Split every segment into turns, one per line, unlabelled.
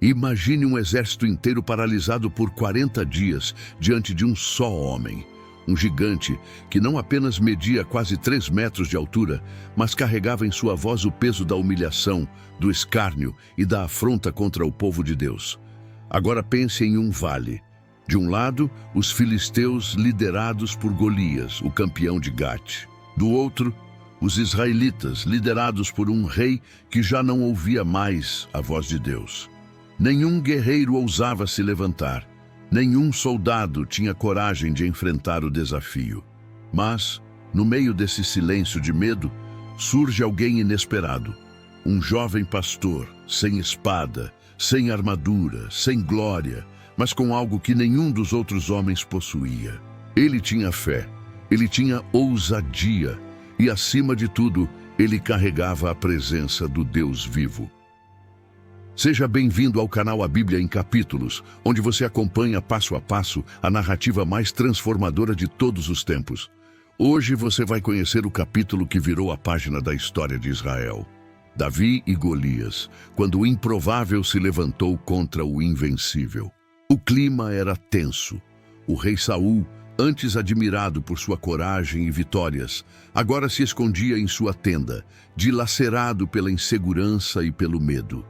Imagine um exército inteiro paralisado por 40 dias diante de um só homem. Um gigante que não apenas media quase 3 metros de altura, mas carregava em sua voz o peso da humilhação, do escárnio e da afronta contra o povo de Deus. Agora pense em um vale. De um lado, os filisteus liderados por Golias, o campeão de Gate. Do outro, os israelitas liderados por um rei que já não ouvia mais a voz de Deus. Nenhum guerreiro ousava se levantar. Nenhum soldado tinha coragem de enfrentar o desafio. Mas, no meio desse silêncio de medo, surge alguém inesperado. Um jovem pastor, sem espada, sem armadura, sem glória, mas com algo que nenhum dos outros homens possuía. Ele tinha fé, ele tinha ousadia e, acima de tudo, ele carregava a presença do Deus vivo. Seja bem-vindo ao canal A Bíblia em Capítulos, onde você acompanha passo a passo a narrativa mais transformadora de todos os tempos. Hoje você vai conhecer o capítulo que virou a página da história de Israel. Davi e Golias, quando o improvável se levantou contra o invencível. O clima era tenso. O rei Saul, antes admirado por sua coragem e vitórias, agora se escondia em sua tenda, dilacerado pela insegurança e pelo medo.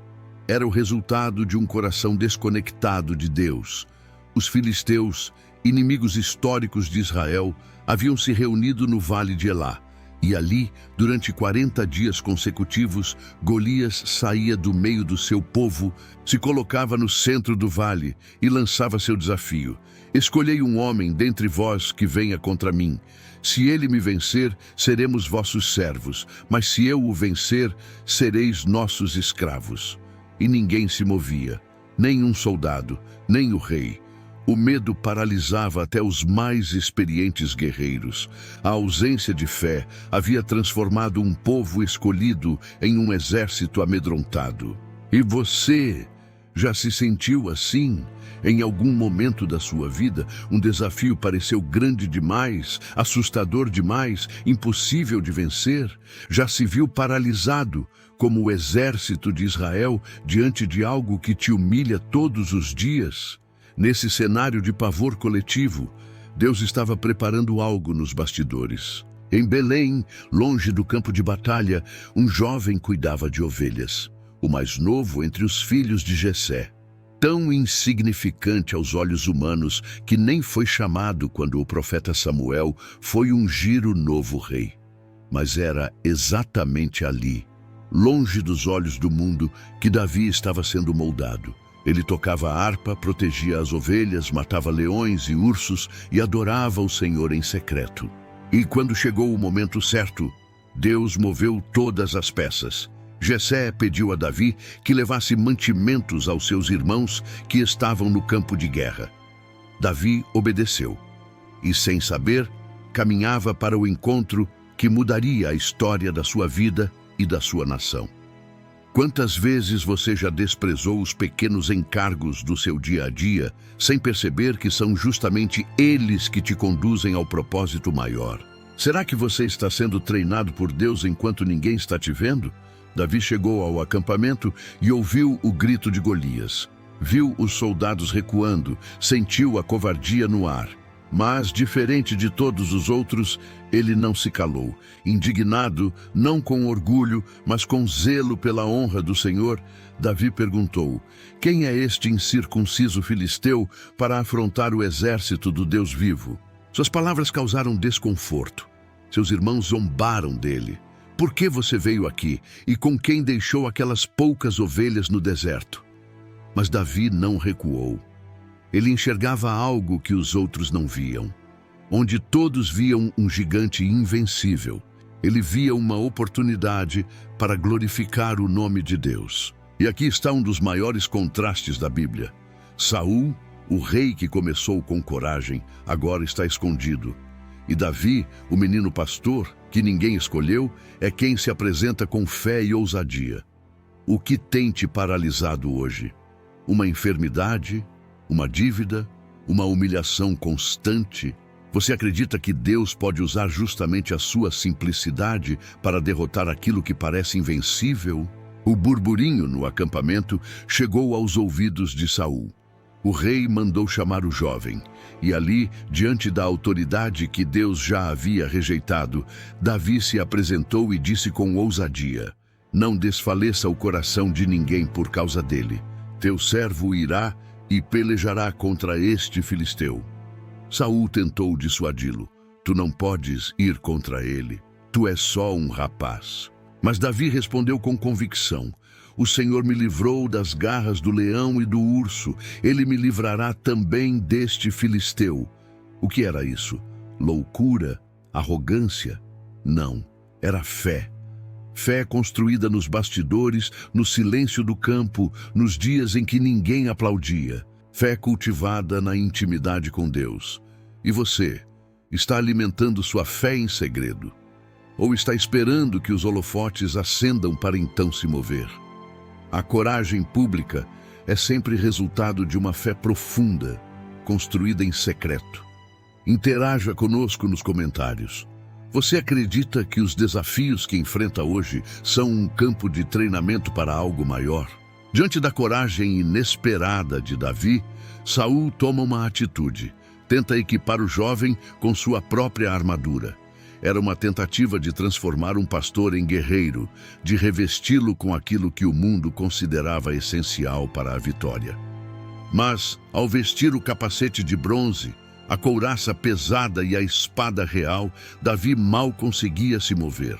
Era o resultado de um coração desconectado de Deus. Os filisteus, inimigos históricos de Israel, haviam se reunido no Vale de Elá. E ali, durante 40 dias consecutivos, Golias saía do meio do seu povo, se colocava no centro do vale e lançava seu desafio. Escolhei um homem dentre vós que venha contra mim. Se ele me vencer, seremos vossos servos, mas se eu o vencer, sereis nossos escravos. E ninguém se movia, nem um soldado, nem o rei. O medo paralisava até os mais experientes guerreiros. A ausência de fé havia transformado um povo escolhido em um exército amedrontado. E você já se sentiu assim? Em algum momento da sua vida, um desafio pareceu grande demais, assustador demais, impossível de vencer? Já se viu paralisado, como o exército de Israel, diante de algo que te humilha todos os dias? Nesse cenário de pavor coletivo, Deus estava preparando algo nos bastidores. Em Belém, longe do campo de batalha, um jovem cuidava de ovelhas, o mais novo entre os filhos de Jessé. Tão insignificante aos olhos humanos que nem foi chamado quando o profeta Samuel foi ungir o novo rei. Mas era exatamente ali, longe dos olhos do mundo, que Davi estava sendo moldado. Ele tocava a harpa, protegia as ovelhas, matava leões e ursos e adorava o Senhor em secreto. E quando chegou o momento certo, Deus moveu todas as peças. Jessé pediu a Davi que levasse mantimentos aos seus irmãos que estavam no campo de guerra. Davi obedeceu e, sem saber, caminhava para o encontro que mudaria a história da sua vida e da sua nação. Quantas vezes você já desprezou os pequenos encargos do seu dia a dia, sem perceber que são justamente eles que te conduzem ao propósito maior? Será que você está sendo treinado por Deus enquanto ninguém está te vendo? Davi chegou ao acampamento e ouviu o grito de Golias. Viu os soldados recuando, sentiu a covardia no ar. Mas, diferente de todos os outros, ele não se calou. Indignado, não com orgulho, mas com zelo pela honra do Senhor, Davi perguntou: quem é este incircunciso filisteu para afrontar o exército do Deus vivo? Suas palavras causaram desconforto. Seus irmãos zombaram dele. Por que você veio aqui e com quem deixou aquelas poucas ovelhas no deserto? Mas Davi não recuou. Ele enxergava algo que os outros não viam. Onde todos viam um gigante invencível, ele via uma oportunidade para glorificar o nome de Deus. E aqui está um dos maiores contrastes da Bíblia. Saul, o rei que começou com coragem, agora está escondido. E Davi, o menino pastor, que ninguém escolheu, é quem se apresenta com fé e ousadia. O que tem te paralisado hoje? Uma enfermidade? Uma dívida? Uma humilhação constante? Você acredita que Deus pode usar justamente a sua simplicidade para derrotar aquilo que parece invencível? O burburinho no acampamento chegou aos ouvidos de Saul. O rei mandou chamar o jovem, e ali, diante da autoridade que Deus já havia rejeitado, Davi se apresentou e disse com ousadia: Não desfaleça o coração de ninguém por causa dele. Teu servo irá e pelejará contra este filisteu. Saul tentou dissuadi-lo. Tu não podes ir contra ele. Tu és só um rapaz. Mas Davi respondeu com convicção: O Senhor me livrou das garras do leão e do urso. Ele me livrará também deste filisteu. O que era isso? Loucura? Arrogância? Não, era fé. Fé construída nos bastidores, no silêncio do campo, nos dias em que ninguém aplaudia. Fé cultivada na intimidade com Deus. E você, está alimentando sua fé em segredo? Ou está esperando que os holofotes acendam para então se mover? A coragem pública é sempre resultado de uma fé profunda, construída em secreto. Interaja conosco nos comentários. Você acredita que os desafios que enfrenta hoje são um campo de treinamento para algo maior? Diante da coragem inesperada de Davi, Saul toma uma atitude. Tenta equipar o jovem com sua própria armadura. Era uma tentativa de transformar um pastor em guerreiro, de revesti-lo com aquilo que o mundo considerava essencial para a vitória. Mas, ao vestir o capacete de bronze, a couraça pesada e a espada real, Davi mal conseguia se mover.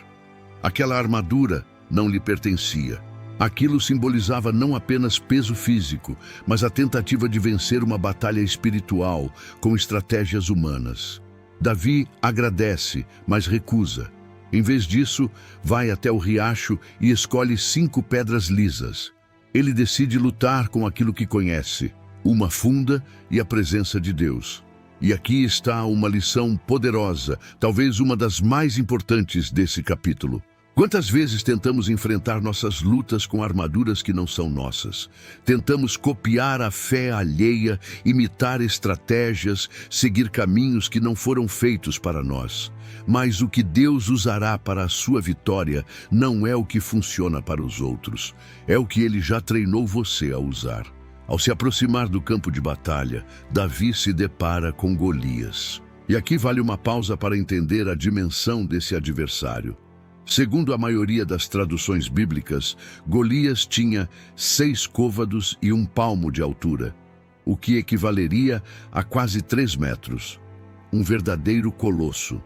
Aquela armadura não lhe pertencia. Aquilo simbolizava não apenas peso físico, mas a tentativa de vencer uma batalha espiritual com estratégias humanas. Davi agradece, mas recusa. Em vez disso, vai até o riacho e escolhe 5 pedras lisas. Ele decide lutar com aquilo que conhece, uma funda e a presença de Deus. E aqui está uma lição poderosa, talvez uma das mais importantes desse capítulo. Quantas vezes tentamos enfrentar nossas lutas com armaduras que não são nossas? Tentamos copiar a fé alheia, imitar estratégias, seguir caminhos que não foram feitos para nós. Mas o que Deus usará para a sua vitória não é o que funciona para os outros. É o que Ele já treinou você a usar. Ao se aproximar do campo de batalha, Davi se depara com Golias. E aqui vale uma pausa para entender a dimensão desse adversário. Segundo a maioria das traduções bíblicas, Golias tinha 6 côvados e 1 palmo de altura, o que equivaleria a quase 3 metros. Um verdadeiro colosso.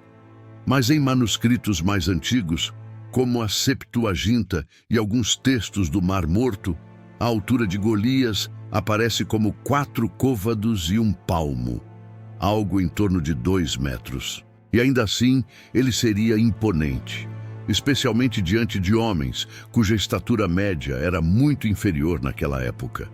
Mas em manuscritos mais antigos, como a Septuaginta e alguns textos do Mar Morto, a altura de Golias aparece como 4 côvados e 1 palmo, algo em torno de 2 metros. E ainda assim, ele seria imponente, especialmente diante de homens cuja estatura média era muito inferior naquela época.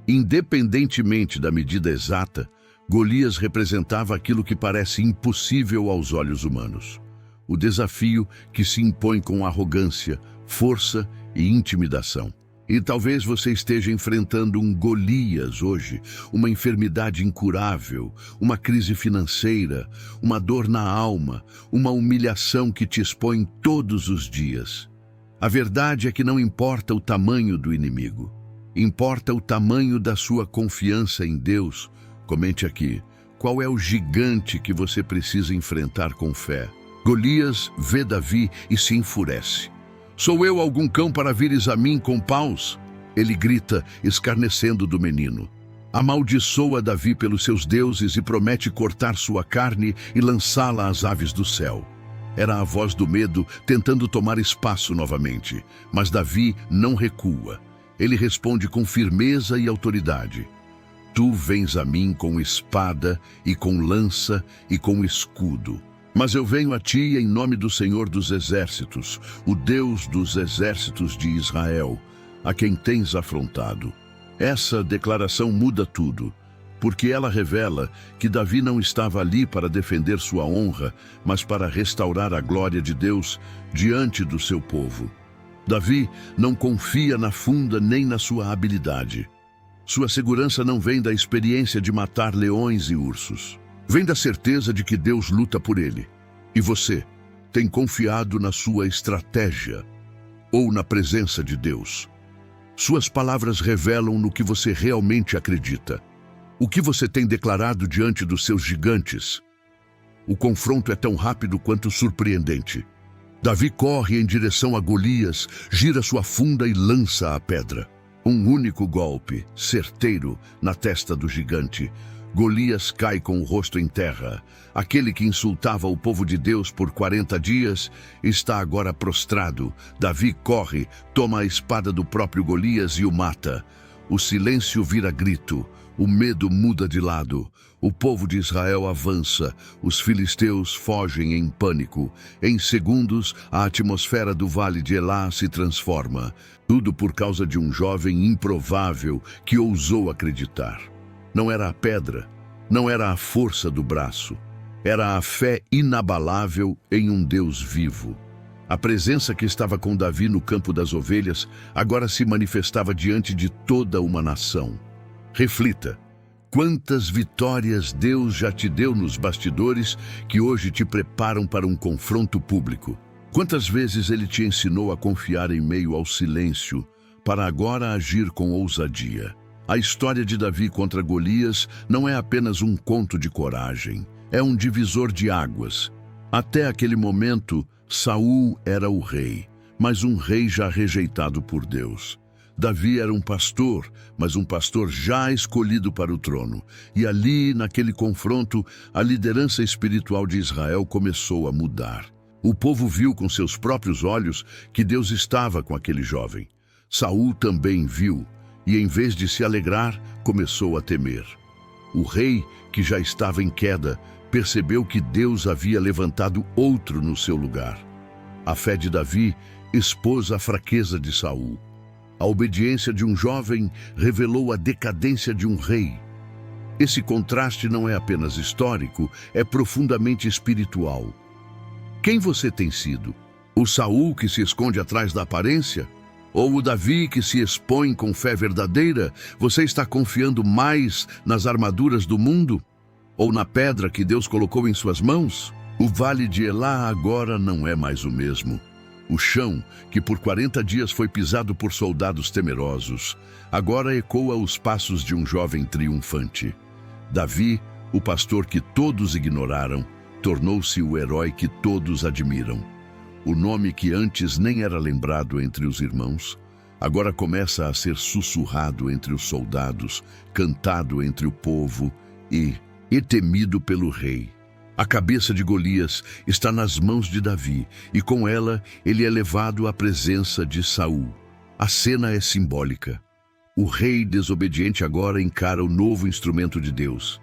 Independentemente da medida exata, Golias representava aquilo que parece impossível aos olhos humanos. O desafio que se impõe com arrogância, força e intimidação. E talvez você esteja enfrentando um Golias hoje, uma enfermidade incurável, uma crise financeira, uma dor na alma, uma humilhação que te expõe todos os dias. A verdade é que não importa o tamanho do inimigo, importa o tamanho da sua confiança em Deus. Comente aqui, qual é o gigante que você precisa enfrentar com fé? Golias vê Davi e se enfurece. Sou eu algum cão para vires a mim com paus? Ele grita, escarnecendo do menino. Amaldiçoa Davi pelos seus deuses e promete cortar sua carne e lançá-la às aves do céu. Era a voz do medo tentando tomar espaço novamente, mas Davi não recua. Ele responde com firmeza e autoridade. Tu vens a mim com espada e com lança e com escudo. Mas eu venho a ti em nome do Senhor dos Exércitos, o Deus dos exércitos de Israel, a quem tens afrontado. Essa declaração muda tudo, porque ela revela que Davi não estava ali para defender sua honra, mas para restaurar a glória de Deus diante do seu povo. Davi não confia na funda nem na sua habilidade. Sua segurança não vem da experiência de matar leões e ursos. Vem da certeza de que Deus luta por ele. E você tem confiado na sua estratégia. ou na presença de Deus? Suas palavras revelam no que você realmente acredita. O que você tem declarado diante dos seus gigantes? O confronto é tão rápido quanto surpreendente. Davi corre em direção a Golias, gira sua funda e lança a pedra. Um único golpe, certeiro, na testa do gigante. Golias cai com o rosto em terra. Aquele que insultava o povo de Deus por 40 dias está agora prostrado. Davi corre, toma a espada do próprio Golias e o mata. O silêncio vira grito. O medo muda de lado. O povo de Israel avança. Os filisteus fogem em pânico. Em segundos, a atmosfera do vale de Elá se transforma. Tudo por causa de um jovem improvável que ousou acreditar. Não era a pedra, não era a força do braço. Era a fé inabalável em um Deus vivo. A presença que estava com Davi no campo das ovelhas agora se manifestava diante de toda uma nação. Reflita, quantas vitórias Deus já te deu nos bastidores que hoje te preparam para um confronto público. Quantas vezes Ele te ensinou a confiar em meio ao silêncio, para agora agir com ousadia. A história de Davi contra Golias não é apenas um conto de coragem, é um divisor de águas. Até aquele momento, Saul era o rei, mas um rei já rejeitado por Deus. Davi era um pastor, mas um pastor já escolhido para o trono. E ali, naquele confronto, a liderança espiritual de Israel começou a mudar. O povo viu com seus próprios olhos que Deus estava com aquele jovem. Saul também viu, e em vez de se alegrar, começou a temer. O rei, que já estava em queda, percebeu que Deus havia levantado outro no seu lugar. A fé de Davi expôs a fraqueza de Saul. A obediência de um jovem revelou a decadência de um rei. Esse contraste não é apenas histórico, é profundamente espiritual. Quem você tem sido? O Saul que se esconde atrás da aparência? Ou o Davi que se expõe com fé verdadeira? Você está confiando mais nas armaduras do mundo? Ou na pedra que Deus colocou em suas mãos? O vale de Elá agora não é mais o mesmo. O chão, que por 40 dias foi pisado por soldados temerosos, agora ecoa os passos de um jovem triunfante. Davi, o pastor que todos ignoraram, tornou-se o herói que todos admiram. O nome que antes nem era lembrado entre os irmãos, agora começa a ser sussurrado entre os soldados, cantado entre o povo e temido pelo rei. A cabeça de Golias está nas mãos de Davi, e com ela ele é levado à presença de Saul. A cena é simbólica. O rei desobediente agora encara o novo instrumento de Deus.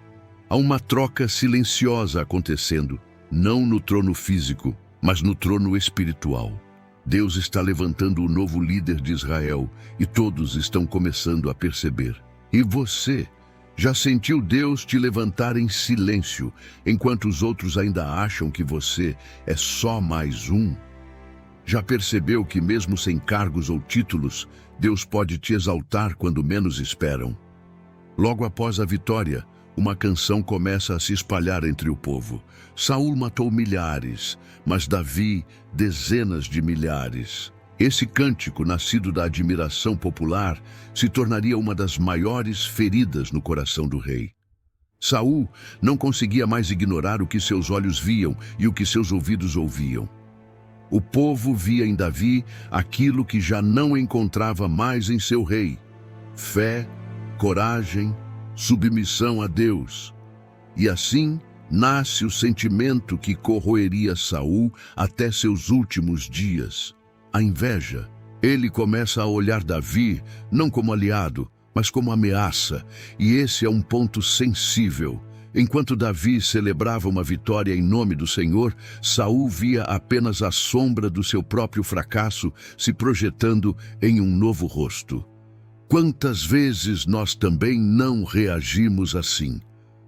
Há uma troca silenciosa acontecendo, não no trono físico, mas no trono espiritual. Deus está levantando o novo líder de Israel, e todos estão começando a perceber. E você já sentiu Deus te levantar em silêncio, enquanto os outros ainda acham que você é só mais um? Já percebeu que mesmo sem cargos ou títulos, Deus pode te exaltar quando menos esperam? Logo após a vitória, uma canção começa a se espalhar entre o povo. Saul matou milhares, mas Davi, dezenas de milhares. Esse cântico, nascido da admiração popular, se tornaria uma das maiores feridas no coração do rei. Saul não conseguia mais ignorar o que seus olhos viam e o que seus ouvidos ouviam. O povo via em Davi aquilo que já não encontrava mais em seu rei: fé, coragem, submissão a Deus. E assim nasce o sentimento que corroeria Saul até seus últimos dias: a inveja. Ele começa a olhar Davi não como aliado, mas como ameaça, e esse é um ponto sensível. Enquanto Davi celebrava uma vitória em nome do Senhor, Saul via apenas a sombra do seu próprio fracasso se projetando em um novo rosto. Quantas vezes nós também não reagimos assim?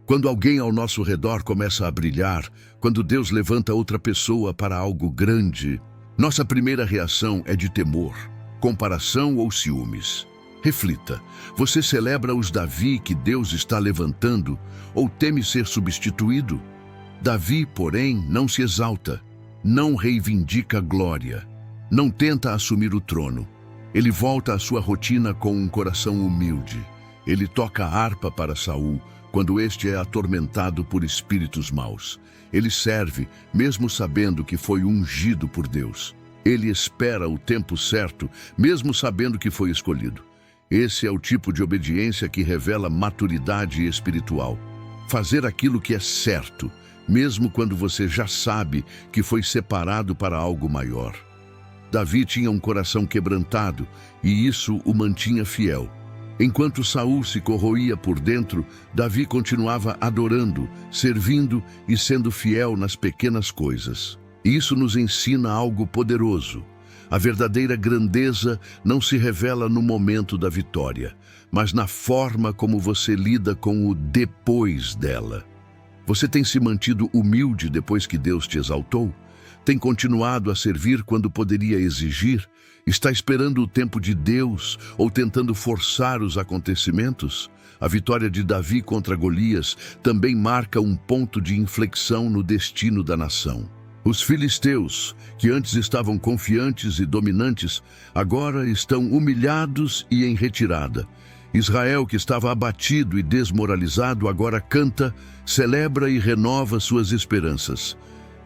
Quando alguém ao nosso redor começa a brilhar, quando Deus levanta outra pessoa para algo grande, nossa primeira reação é de temor, comparação ou ciúmes. Reflita, você celebra os Davi que Deus está levantando ou teme ser substituído? Davi, porém, não se exalta, não reivindica glória. Não tenta assumir o trono. Ele volta à sua rotina com um coração humilde. Ele toca a harpa para Saul quando este é atormentado por espíritos maus. Ele serve, mesmo sabendo que foi ungido por Deus. Ele espera o tempo certo, mesmo sabendo que foi escolhido. Esse é o tipo de obediência que revela maturidade espiritual. Fazer aquilo que é certo, mesmo quando você já sabe que foi separado para algo maior. Davi tinha um coração quebrantado e isso o mantinha fiel. Enquanto Saul se corroía por dentro, Davi continuava adorando, servindo e sendo fiel nas pequenas coisas. Isso nos ensina algo poderoso. A verdadeira grandeza não se revela no momento da vitória, mas na forma como você lida com o depois dela. Você tem se mantido humilde depois que Deus te exaltou? Tem continuado a servir quando poderia exigir? Está esperando o tempo de Deus ou tentando forçar os acontecimentos? A vitória de Davi contra Golias também marca um ponto de inflexão no destino da nação. Os filisteus, que antes estavam confiantes e dominantes, agora estão humilhados e em retirada. Israel, que estava abatido e desmoralizado, agora canta, celebra e renova suas esperanças.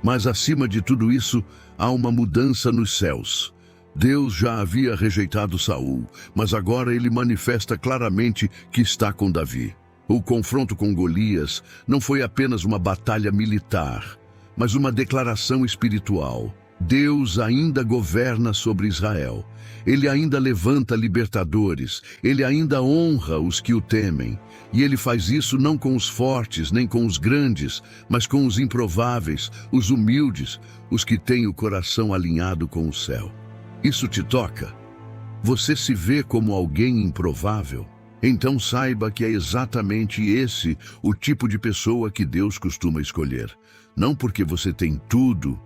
Mas acima de tudo isso, há uma mudança nos céus. Deus já havia rejeitado Saul, mas agora ele manifesta claramente que está com Davi. O confronto com Golias não foi apenas uma batalha militar, mas uma declaração espiritual. Deus ainda governa sobre Israel. Ele ainda levanta libertadores. Ele ainda honra os que o temem. E ele faz isso não com os fortes, nem com os grandes, mas com os improváveis, os humildes, os que têm o coração alinhado com o céu. Isso te toca? Você se vê como alguém improvável? Então saiba que é exatamente esse o tipo de pessoa que Deus costuma escolher. Não porque você tem tudo,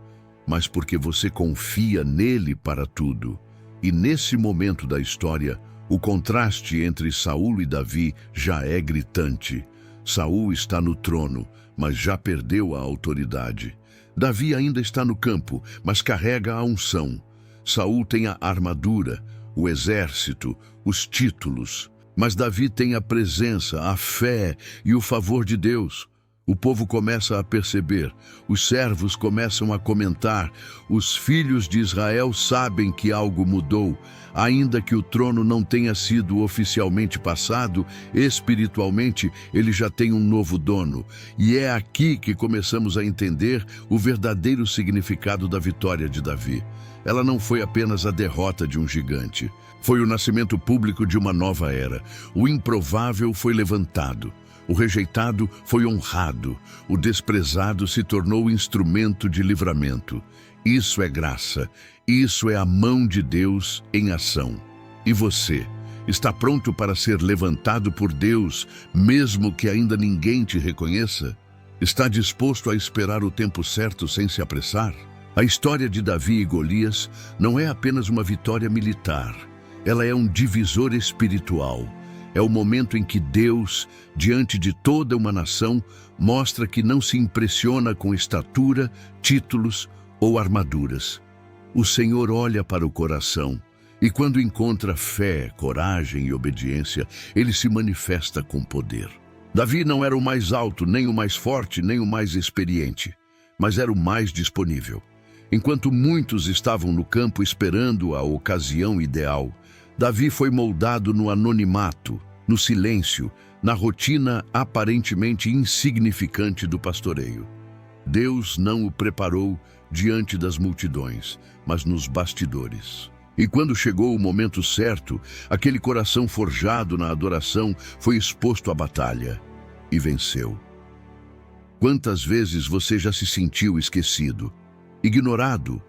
mas porque você confia nele para tudo. E nesse momento da história, o contraste entre Saul e Davi já é gritante. Saul está no trono, mas já perdeu a autoridade. Davi ainda está no campo, mas carrega a unção. Saul tem a armadura, o exército, os títulos. Mas Davi tem a presença, a fé e o favor de Deus. O povo começa a perceber, os servos começam a comentar, os filhos de Israel sabem que algo mudou, ainda que o trono não tenha sido oficialmente passado, espiritualmente ele já tem um novo dono. E é aqui que começamos a entender o verdadeiro significado da vitória de Davi. Ela não foi apenas a derrota de um gigante, foi o nascimento público de uma nova era. O improvável foi levantado. O rejeitado foi honrado, o desprezado se tornou instrumento de livramento. Isso é graça, isso é a mão de Deus em ação. E você, está pronto para ser levantado por Deus, mesmo que ainda ninguém te reconheça? Está disposto a esperar o tempo certo sem se apressar? A história de Davi e Golias não é apenas uma vitória militar, ela é um divisor espiritual. É o momento em que Deus, diante de toda uma nação, mostra que não se impressiona com estatura, títulos ou armaduras. O Senhor olha para o coração e quando encontra fé, coragem e obediência, ele se manifesta com poder. Davi não era o mais alto, nem o mais forte, nem o mais experiente, mas era o mais disponível. Enquanto muitos estavam no campo esperando a ocasião ideal, Davi foi moldado no anonimato, no silêncio, na rotina aparentemente insignificante do pastoreio. Deus não o preparou diante das multidões, mas nos bastidores. E quando chegou o momento certo, aquele coração forjado na adoração foi exposto à batalha e venceu. Quantas vezes você já se sentiu esquecido, ignorado,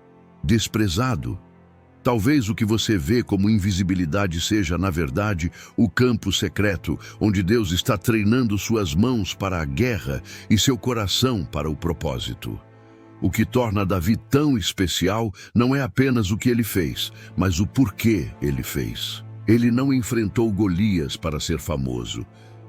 desprezado? Talvez o que você vê como invisibilidade seja, na verdade, o campo secreto, onde Deus está treinando suas mãos para a guerra e seu coração para o propósito. O que torna Davi tão especial não é apenas o que ele fez, mas o porquê ele fez. Ele não enfrentou Golias para ser famoso.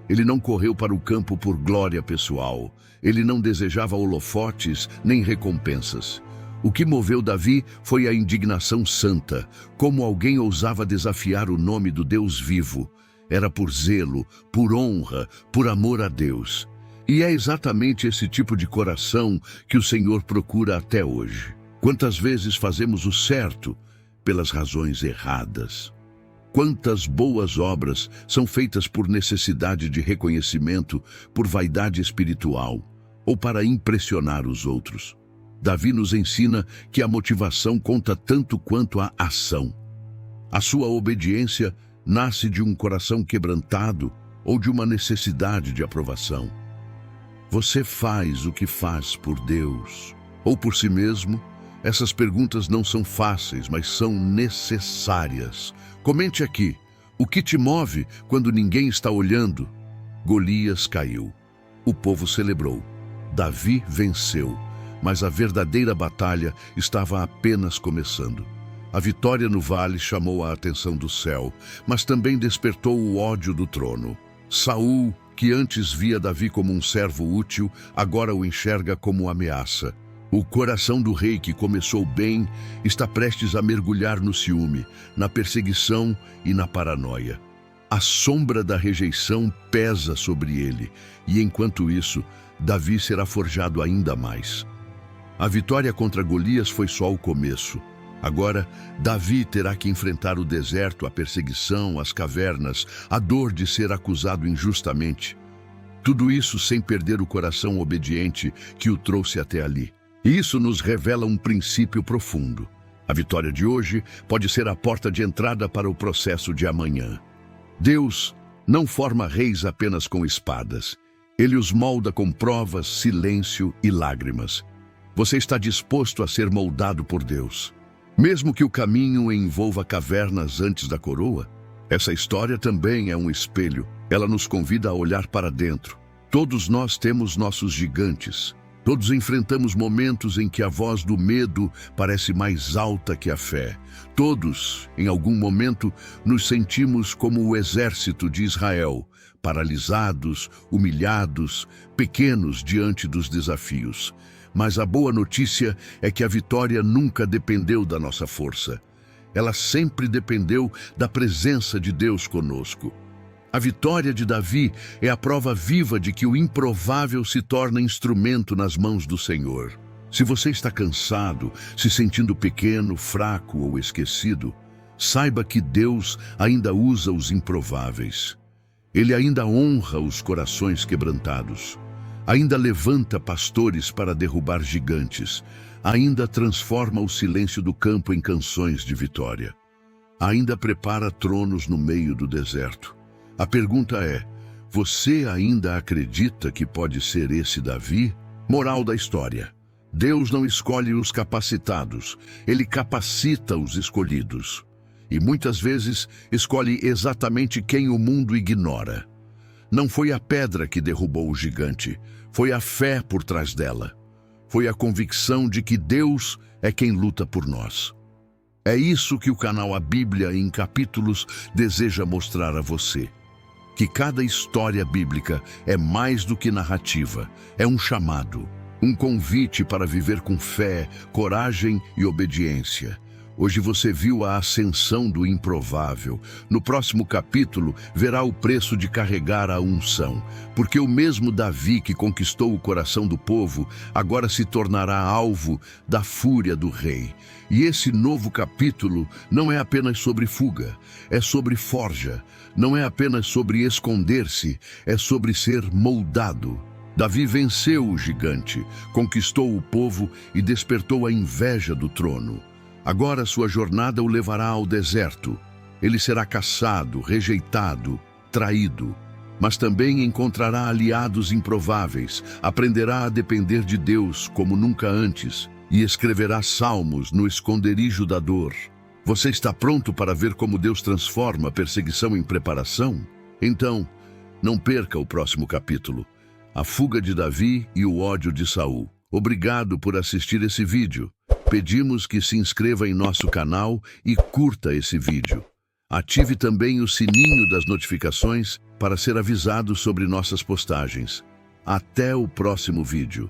Ele não correu para o campo por glória pessoal. Ele não desejava holofotes nem recompensas. O que moveu Davi foi a indignação santa, como alguém ousava desafiar o nome do Deus vivo. Era por zelo, por honra, por amor a Deus. E é exatamente esse tipo de coração que o Senhor procura até hoje. Quantas vezes fazemos o certo pelas razões erradas? Quantas boas obras são feitas por necessidade de reconhecimento, por vaidade espiritual ou para impressionar os outros? Davi nos ensina que a motivação conta tanto quanto a ação. A sua obediência nasce de um coração quebrantado ou de uma necessidade de aprovação. Você faz o que faz por Deus ou por si mesmo? Essas perguntas não são fáceis, mas são necessárias. Comente aqui, o que te move quando ninguém está olhando? Golias caiu. O povo celebrou. Davi venceu, mas a verdadeira batalha estava apenas começando. A vitória no vale chamou a atenção do céu, mas também despertou o ódio do trono. Saul, que antes via Davi como um servo útil, agora o enxerga como ameaça. O coração do rei, que começou bem, está prestes a mergulhar no ciúme, na perseguição e na paranoia. A sombra da rejeição pesa sobre ele, e enquanto isso, Davi será forjado ainda mais. A vitória contra Golias foi só o começo. Agora, Davi terá que enfrentar o deserto, a perseguição, as cavernas, a dor de ser acusado injustamente. Tudo isso sem perder o coração obediente que o trouxe até ali. E isso nos revela um princípio profundo. A vitória de hoje pode ser a porta de entrada para o processo de amanhã. Deus não forma reis apenas com espadas. Ele os molda com provas, silêncio e lágrimas. Você está disposto a ser moldado por Deus? Mesmo que o caminho envolva cavernas antes da coroa, essa história também é um espelho. Ela nos convida a olhar para dentro. Todos nós temos nossos gigantes. Todos enfrentamos momentos em que a voz do medo parece mais alta que a fé. Todos, em algum momento, nos sentimos como o exército de Israel, paralisados, humilhados, pequenos diante dos desafios. Mas a boa notícia é que a vitória nunca dependeu da nossa força. Ela sempre dependeu da presença de Deus conosco. A vitória de Davi é a prova viva de que o improvável se torna instrumento nas mãos do Senhor. Se você está cansado, se sentindo pequeno, fraco ou esquecido, saiba que Deus ainda usa os improváveis. Ele ainda honra os corações quebrantados. Ainda levanta pastores para derrubar gigantes. Ainda transforma o silêncio do campo em canções de vitória. Ainda prepara tronos no meio do deserto. A pergunta é, você ainda acredita que pode ser esse Davi? Moral da história. Deus não escolhe os capacitados, Ele capacita os escolhidos. E muitas vezes escolhe exatamente quem o mundo ignora. Não foi a pedra que derrubou o gigante, foi a fé por trás dela. Foi a convicção de que Deus é quem luta por nós. É isso que o canal A Bíblia em Capítulos deseja mostrar a você. Que cada história bíblica é mais do que narrativa, é um chamado, um convite para viver com fé, coragem e obediência. Hoje você viu a ascensão do improvável. No próximo capítulo, verá o preço de carregar a unção, porque o mesmo Davi que conquistou o coração do povo, agora se tornará alvo da fúria do rei. E esse novo capítulo não é apenas sobre fuga, é sobre forja. Não é apenas sobre esconder-se, é sobre ser moldado. Davi venceu o gigante, conquistou o povo e despertou a inveja do trono. Agora sua jornada o levará ao deserto. Ele será caçado, rejeitado, traído. Mas também encontrará aliados improváveis, aprenderá a depender de Deus como nunca antes e escreverá salmos no esconderijo da dor. Você está pronto para ver como Deus transforma a perseguição em preparação? Então, não perca o próximo capítulo. A fuga de Davi e o ódio de Saul. Obrigado por assistir esse vídeo. Pedimos que se inscreva em nosso canal e curta esse vídeo. Ative também o sininho das notificações para ser avisado sobre nossas postagens. Até o próximo vídeo.